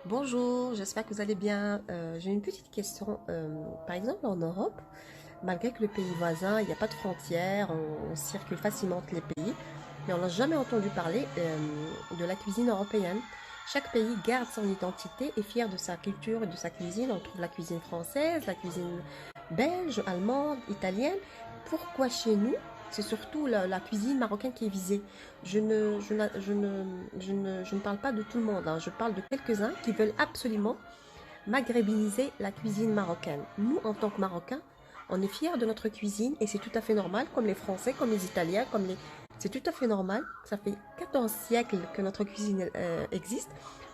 Bonjour, j'espère que vous allez bien. J'ai une petite question. Par exemple, en Europe, malgré que le pays voisin, il n'y a pas de frontières, on circule facilement entre les pays, mais on n'a jamais entendu parler de la cuisine européenne. Chaque pays garde son identité et est fier de sa culture et de sa cuisine. On trouve la cuisine française, la cuisine belge, allemande, italienne. Pourquoi chez nous, c'est surtout la cuisine marocaine qui est visée? Je ne parle pas de tout le monde, hein. Je parle de quelques-uns qui veulent absolument maghrébiniser la cuisine marocaine. Nous, en tant que Marocains, on est fiers de notre cuisine et c'est tout à fait normal, comme les Français, comme les Italiens, comme les... C'est tout à fait normal. Ça fait 14 siècles que notre cuisine existe.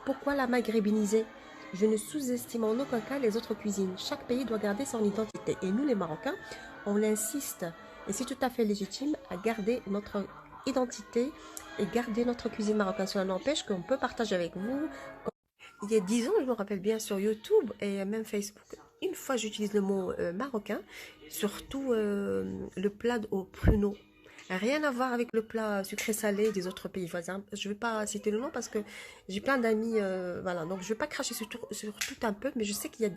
Pourquoi la maghrébiniser? Je ne sous-estime en aucun cas les autres cuisines. Chaque pays doit garder son identité. Et nous, les Marocains, on insiste, et c'est tout à fait légitime, à garder notre identité et garder notre cuisine marocaine. Cela n'empêche qu'on peut partager avec vous. Il y a 10 ans, je me rappelle bien, sur YouTube et même Facebook, une fois j'utilise le mot marocain, surtout le plat au pruneau. Rien à voir avec le plat sucré-salé des autres pays voisins. Je ne vais pas citer le nom parce que j'ai plein d'amis, voilà. Donc je ne vais pas cracher sur tout un peuple, mais je sais qu'il y a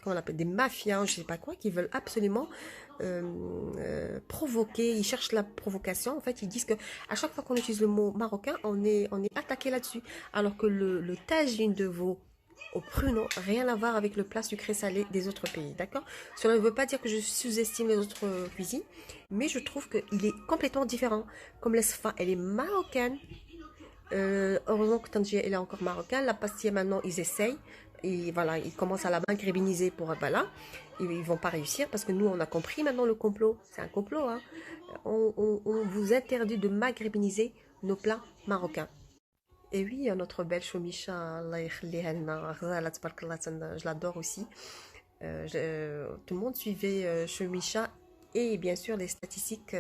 comment on appelle, des mafias, je ne sais pas quoi, qui veulent absolument provoquer. Ils cherchent la provocation. En fait, ils disent que à chaque fois qu'on utilise le mot marocain, on est attaqué là-dessus. Alors que le tagine de veau au pruneau, rien à voir avec le plat sucré-salé des autres pays, d'accord? Cela ne veut pas dire que je sous-estime les autres cuisines, mais je trouve qu'il est complètement différent. Comme l'esfa, elle est marocaine. Heureusement que Tangier, elle est encore marocaine. La pastilla, maintenant, ils essayent. Et voilà, ils commencent à la maghrébiniser pour, voilà. Ils vont pas réussir parce que nous, on a compris maintenant le complot. C'est un complot, hein. On vous interdit de maghrébiniser nos plats marocains. Et oui, notre belle Choumicha, Allah yakhliha lna, Ghazala tabarakallah, je l'adore aussi. Tout le monde suivait Choumicha et bien sûr les statistiques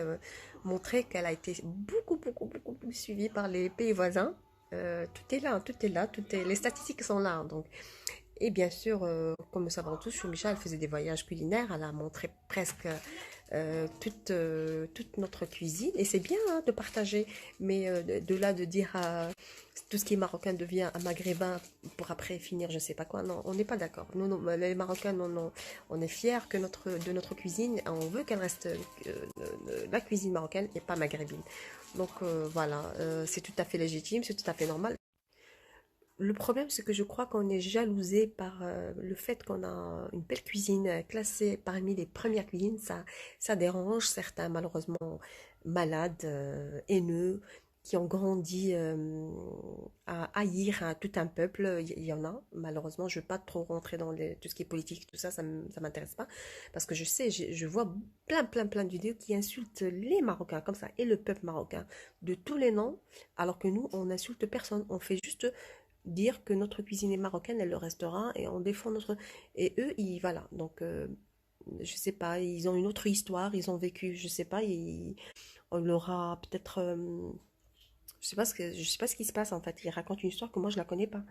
montraient qu'elle a été beaucoup, beaucoup, beaucoup plus suivie par les pays voisins. Tout est là, tout est là, les statistiques sont là, hein. Donc, et bien sûr, comme nous savons tous, Choumicha, elle faisait des voyages culinaires, elle a montré presque toute notre cuisine. Et c'est bien, hein, de partager, mais de là de dire tout ce qui est marocain devient un maghrébin pour après finir je sais pas quoi. Non, on n'est pas d'accord. Nous, non, les Marocains, non, non, on est fiers de notre cuisine. On veut qu'elle reste la cuisine marocaine et pas maghrébine. Donc voilà, c'est tout à fait légitime, c'est tout à fait normal. Le problème, c'est que je crois qu'on est jalousé par le fait qu'on a une belle cuisine classée parmi les premières cuisines. Ça dérange certains, malheureusement, malades, haineux, qui ont grandi à haïr tout un peuple. Il y en a, malheureusement. Je ne veux pas trop rentrer dans tout ce qui est politique, tout ça, ça ne m'intéresse pas. Parce que je sais, je vois plein, plein, plein de vidéos qui insultent les Marocains, comme ça, et le peuple marocain, de tous les noms, alors que nous, on n'insulte personne. On fait juste dire que notre cuisine est marocaine, elle le restera et on défend notre... Et eux, ils... Voilà, donc je sais pas, ils ont une autre histoire, ils ont vécu, je sais pas, on leur a peut-être... je sais pas ce qui se passe en fait, ils racontent une histoire que moi je la connais pas.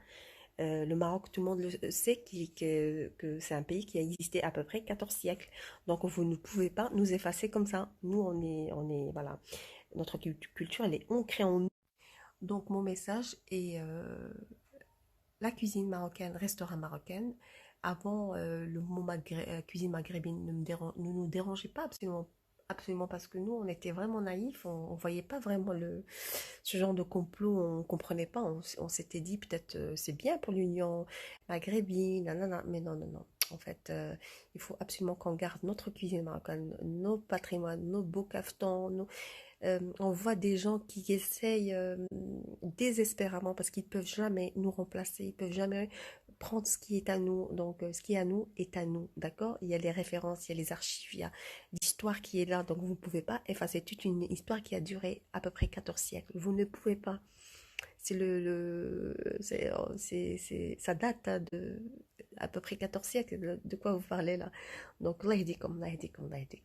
Le Maroc, tout le monde le sait que c'est un pays qui a existé à peu près 14 siècles. Donc vous ne pouvez pas nous effacer comme ça. Nous, voilà, notre culture, elle est ancrée en nous. Donc mon message est la cuisine marocaine restera marocaine. Avant, le mot cuisine maghrébine ne nous dérangeait pas absolument, absolument parce que nous, on était vraiment naïfs, on ne voyait pas vraiment ce genre de complot, on ne comprenait pas, on s'était dit peut-être c'est bien pour l'Union maghrébine, nanana, mais non, non, non. En fait, il faut absolument qu'on garde notre cuisine marocaine, nos patrimoines, nos beaux cafetons, on voit des gens qui essayent désespérément parce qu'ils ne peuvent jamais nous remplacer, ils ne peuvent jamais prendre ce qui est à nous. Donc, ce qui est à nous est à nous, d'accord? Il y a les références, il y a les archives, il y a l'histoire qui est là. Donc, vous ne pouvez pas effacer toute une histoire qui a duré à peu près 14 siècles. Vous ne pouvez pas. C'est ça date, hein, de à peu près 14 siècles. De quoi vous parlez là? Donc, Allah yahdikum, Allah yahdikum, Allah yahdikum.